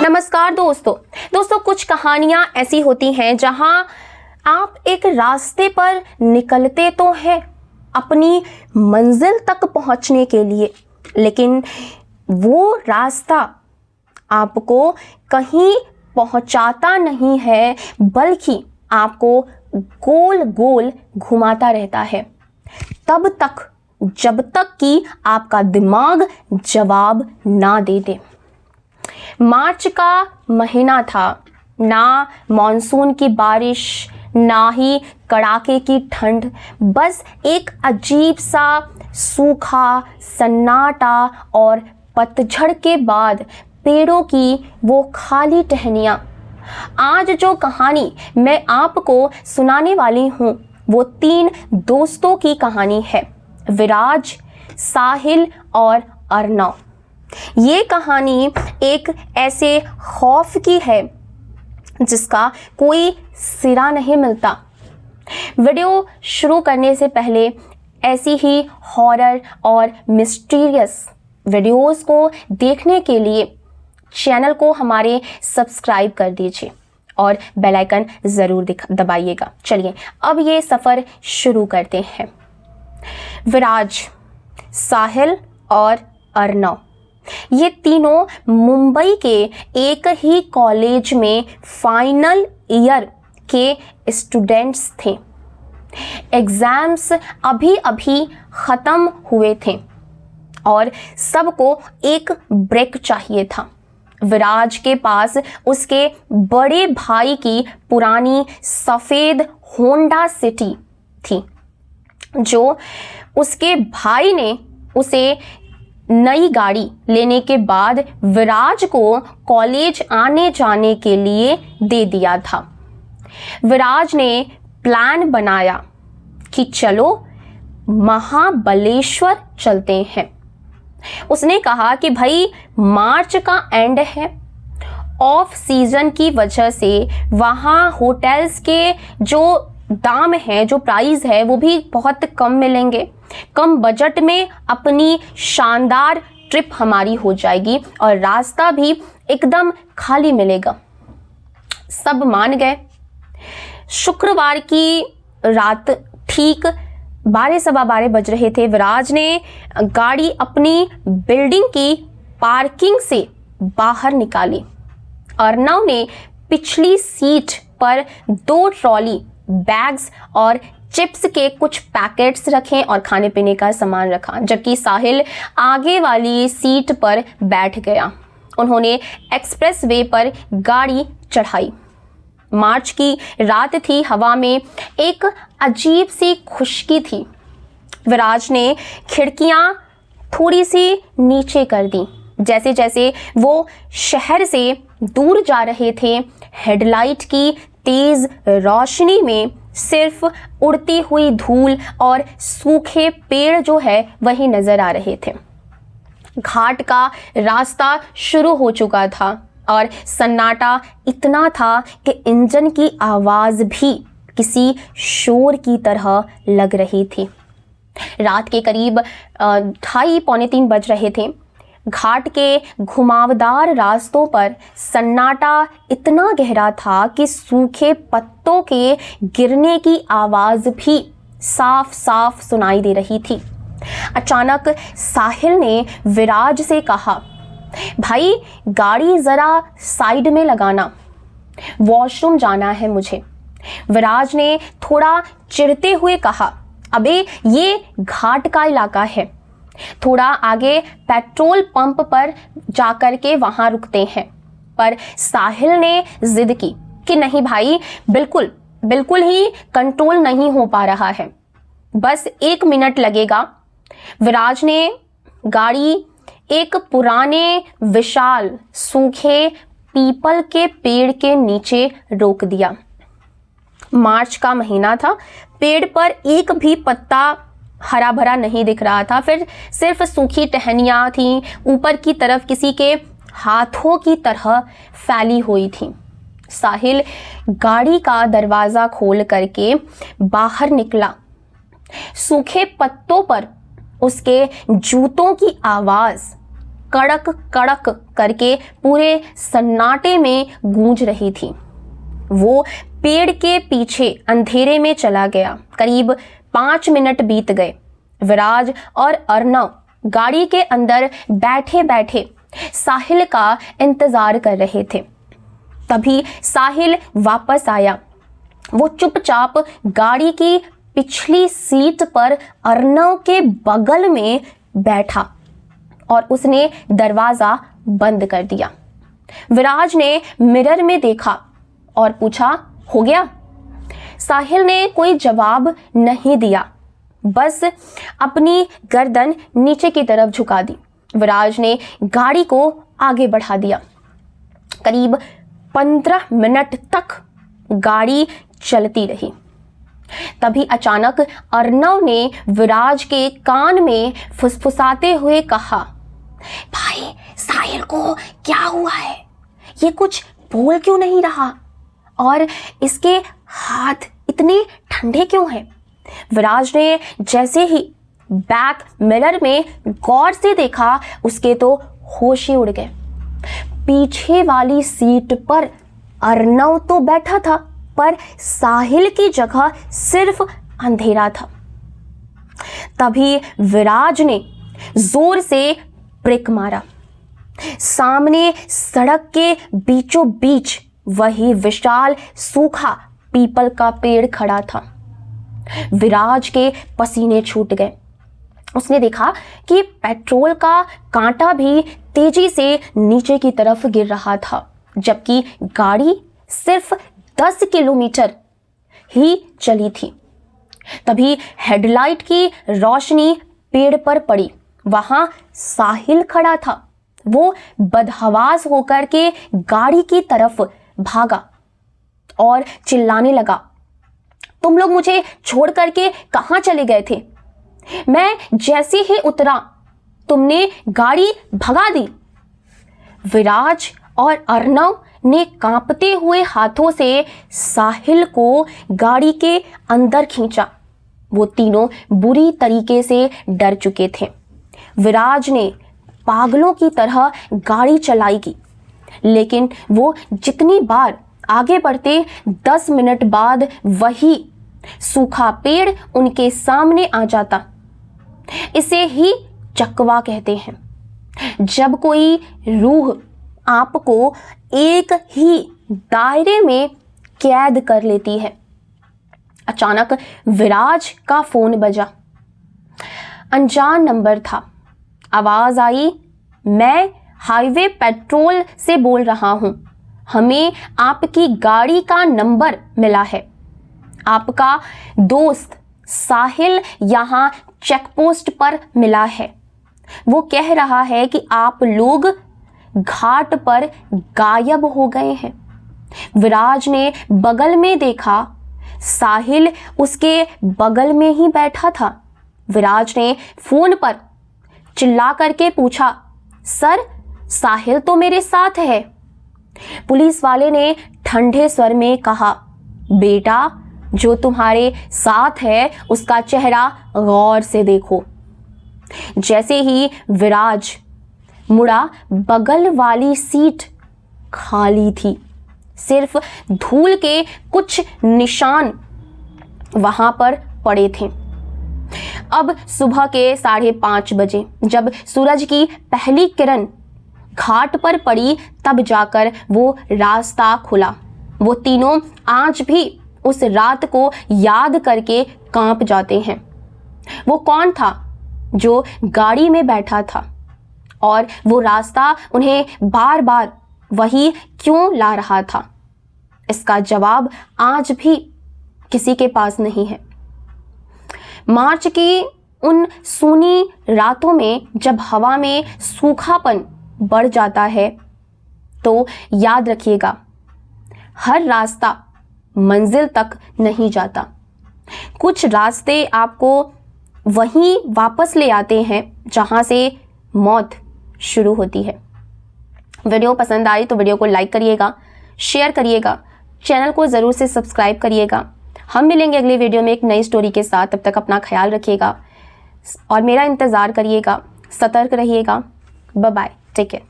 नमस्कार दोस्तों कुछ कहानियां ऐसी होती हैं जहां आप एक रास्ते पर निकलते तो हैं अपनी मंजिल तक पहुंचने के लिए, लेकिन वो रास्ता आपको कहीं पहुंचाता नहीं है, बल्कि आपको गोल गोल घुमाता रहता है तब तक जब तक कि आपका दिमाग जवाब ना दे दे। मार्च का महीना था, ना मॉनसून की बारिश ना ही कड़ाके की ठंड, बस एक अजीब सा सूखा सन्नाटा और पतझड़ के बाद पेड़ों की वो खाली टहनियाँ। आज जो कहानी मैं आपको सुनाने वाली हूँ वो 3 दोस्तों की कहानी है, विराज, साहिल और अर्नव। ये कहानी एक ऐसे खौफ की है जिसका कोई सिरा नहीं मिलता। वीडियो शुरू करने से पहले ऐसी ही हॉरर और मिस्टीरियस वीडियोस को देखने के लिए चैनल को हमारे सब्सक्राइब कर दीजिए और बेल आइकन ज़रूर दबाइएगा। चलिए अब ये सफ़र शुरू करते हैं। विराज, साहिल और अर्नव, ये तीनों मुंबई के एक ही कॉलेज में फाइनल ईयर के स्टूडेंट्स थे। एग्ज़ाम्स अभी अभी ख़त्म हुए थे और सबको एक ब्रेक चाहिए था। विराज के पास उसके बड़े भाई की पुरानी सफ़ेद होंडा सिटी थी, जो उसके भाई ने उसे नई गाड़ी लेने के बाद विराज को कॉलेज आने जाने के लिए दे दिया था। विराज ने प्लान बनाया कि चलो महाबलेश्वर चलते हैं। उसने कहा कि भाई मार्च का एंड है, ऑफ सीजन की वजह से वहाँ होटल्स के जो दाम है, जो प्राइस है, वो भी बहुत कम मिलेंगे। कम बजट में अपनी शानदार ट्रिप हमारी हो जाएगी और रास्ता भी एकदम खाली मिलेगा। सब मान गए। शुक्रवार की रात ठीक 12:15 बज रहे थे। विराज ने गाड़ी अपनी बिल्डिंग की पार्किंग से बाहर निकाली। अर्नव ने पिछली सीट पर 2 ट्रॉली बैग्स और चिप्स के कुछ पैकेट्स रखे और खाने पीने का सामान रखा, जबकि साहिल आगे वाली सीट पर बैठ गया। उन्होंने एक्सप्रेस वे पर गाड़ी चढ़ाई। मार्च की रात थी, हवा में एक अजीब सी खुशकी थी। विराज ने खिड़कियां थोड़ी सी नीचे कर दी। जैसे जैसे वो शहर से दूर जा रहे थे, हेडलाइट की तेज रोशनी में सिर्फ उड़ती हुई धूल और सूखे पेड़ जो है वही नजर आ रहे थे। घाट का रास्ता शुरू हो चुका था और सन्नाटा इतना था कि इंजन की आवाज़ भी किसी शोर की तरह लग रही थी। रात के करीब 2:30-3 बज रहे थे। घाट के घुमावदार रास्तों पर सन्नाटा इतना गहरा था कि सूखे पत्तों के गिरने की आवाज़ भी साफ साफ सुनाई दे रही थी। अचानक साहिल ने विराज से कहा, भाई गाड़ी ज़रा साइड में लगाना, वॉशरूम जाना है मुझे। विराज ने थोड़ा चिढ़ते हुए कहा, अबे ये घाट का इलाका है, थोड़ा आगे पेट्रोल पंप पर जाकर के वहाँ रुकते हैं। पर साहिल ने जिद की कि नहीं भाई, बिल्कुल ही कंट्रोल नहीं हो पा रहा है, बस 1 मिनट लगेगा। विराज ने गाड़ी एक पुराने विशाल सूखे पीपल के पेड़ के नीचे रोक दिया। मार्च का महीना था, पेड़ पर एक भी पत्ता हरा भरा नहीं दिख रहा था, फिर सिर्फ सूखी टहनियाँ थीं, ऊपर की तरफ किसी के हाथों की तरह फैली हुई थी। साहिल गाड़ी का दरवाज़ा खोल करके बाहर निकला। सूखे पत्तों पर उसके जूतों की आवाज़ कड़क कड़क करके पूरे सन्नाटे में गूंज रही थी। वो पेड़ के पीछे अंधेरे में चला गया। करीब 5 मिनट बीत गए। विराज और अर्नव गाड़ी के अंदर बैठे बैठे साहिल का इंतजार कर रहे थे। तभी साहिल वापस आया। वो चुपचाप गाड़ी की पिछली सीट पर अर्नव के बगल में बैठा और उसने दरवाजा बंद कर दिया। विराज ने मिरर में देखा और पूछा, हो गया? साहिल ने कोई जवाब नहीं दिया, बस अपनी गर्दन नीचे की तरफ झुका दी। विराज ने गाड़ी को आगे बढ़ा दिया। करीब 15 मिनट तक गाड़ी चलती रही। तभी अचानक अर्नव ने विराज के कान में फुसफुसाते हुए कहा, भाई साहिल को क्या हुआ है? ये कुछ बोल क्यों नहीं रहा? और इसके हाथ इतने ठंडे क्यों हैं? विराज ने जैसे ही बैक मिरर में गौर से देखा, उसके तो होश ही उड़ गए। पीछे वाली सीट पर अर्नव तो बैठा था, पर साहिल की जगह सिर्फ अंधेरा था। तभी विराज ने जोर से ब्रेक मारा। सामने सड़क के बीचों बीच वही विशाल सूखा पीपल का पेड़ खड़ा था। विराज के पसीने छूट गए। उसने देखा कि पेट्रोल का कांटा भी तेजी से नीचे की तरफ गिर रहा था, जबकि गाड़ी सिर्फ 10 किलोमीटर ही चली थी। तभी हेडलाइट की रोशनी पेड़ पर पड़ी। वहां साहिल खड़ा था। वो बदहवास होकर के गाड़ी की तरफ भागा और चिल्लाने लगा, तुम लोग मुझे छोड़ करके कहां चले गए थे? मैं जैसे ही उतरा तुमने गाड़ी भगा दी। विराज और अर्नव ने कांपते हुए हाथों से साहिल को गाड़ी के अंदर खींचा। वो तीनों बुरी तरीके से डर चुके थे। विराज ने पागलों की तरह गाड़ी चलाई की, लेकिन वो जितनी बार आगे बढ़ते 10 मिनट बाद वही सूखा पेड़ उनके सामने आ जाता। इसे ही चकवा कहते हैं, जब कोई रूह आपको एक ही दायरे में कैद कर लेती है। अचानक विराज का फोन बजा। अनजान नंबर था। आवाज आई, मैं हाईवे पेट्रोल से बोल रहा हूं। हमें आपकी गाड़ी का नंबर मिला है। आपका दोस्त साहिल यहां चेकपोस्ट पर मिला है। वो कह रहा है कि आप लोग घाट पर गायब हो गए हैं। विराज ने बगल में देखा, साहिल उसके बगल में ही बैठा था। विराज ने फोन पर चिल्ला करके पूछा, सर साहिल तो मेरे साथ है। पुलिस वाले ने ठंडे स्वर में कहा, बेटा जो तुम्हारे साथ है उसका चेहरा गौर से देखो। जैसे ही विराज मुड़ा, बगल वाली सीट खाली थी। सिर्फ धूल के कुछ निशान वहां पर पड़े थे। अब सुबह के 5:30 बजे जब सूरज की पहली किरण घाट पर पड़ी, तब जाकर वो रास्ता खुला। वो तीनों आज भी उस रात को याद करके कांप जाते हैं। वो कौन था जो गाड़ी में बैठा था, और वो रास्ता उन्हें बार बार वही क्यों ला रहा था? इसका जवाब आज भी किसी के पास नहीं है। मार्च की उन सूनी रातों में जब हवा में सूखापन बढ़ जाता है, तो याद रखिएगा, हर रास्ता मंजिल तक नहीं जाता। कुछ रास्ते आपको वहीं वापस ले आते हैं जहां से मौत शुरू होती है। वीडियो पसंद आई तो वीडियो को लाइक करिएगा, शेयर करिएगा, चैनल को ज़रूर से सब्सक्राइब करिएगा। हम मिलेंगे अगले वीडियो में एक नई स्टोरी के साथ। तब तक अपना ख्याल रखिएगा और मेरा इंतज़ार करिएगा। सतर्क रहिएगा। Bye bye. Take care.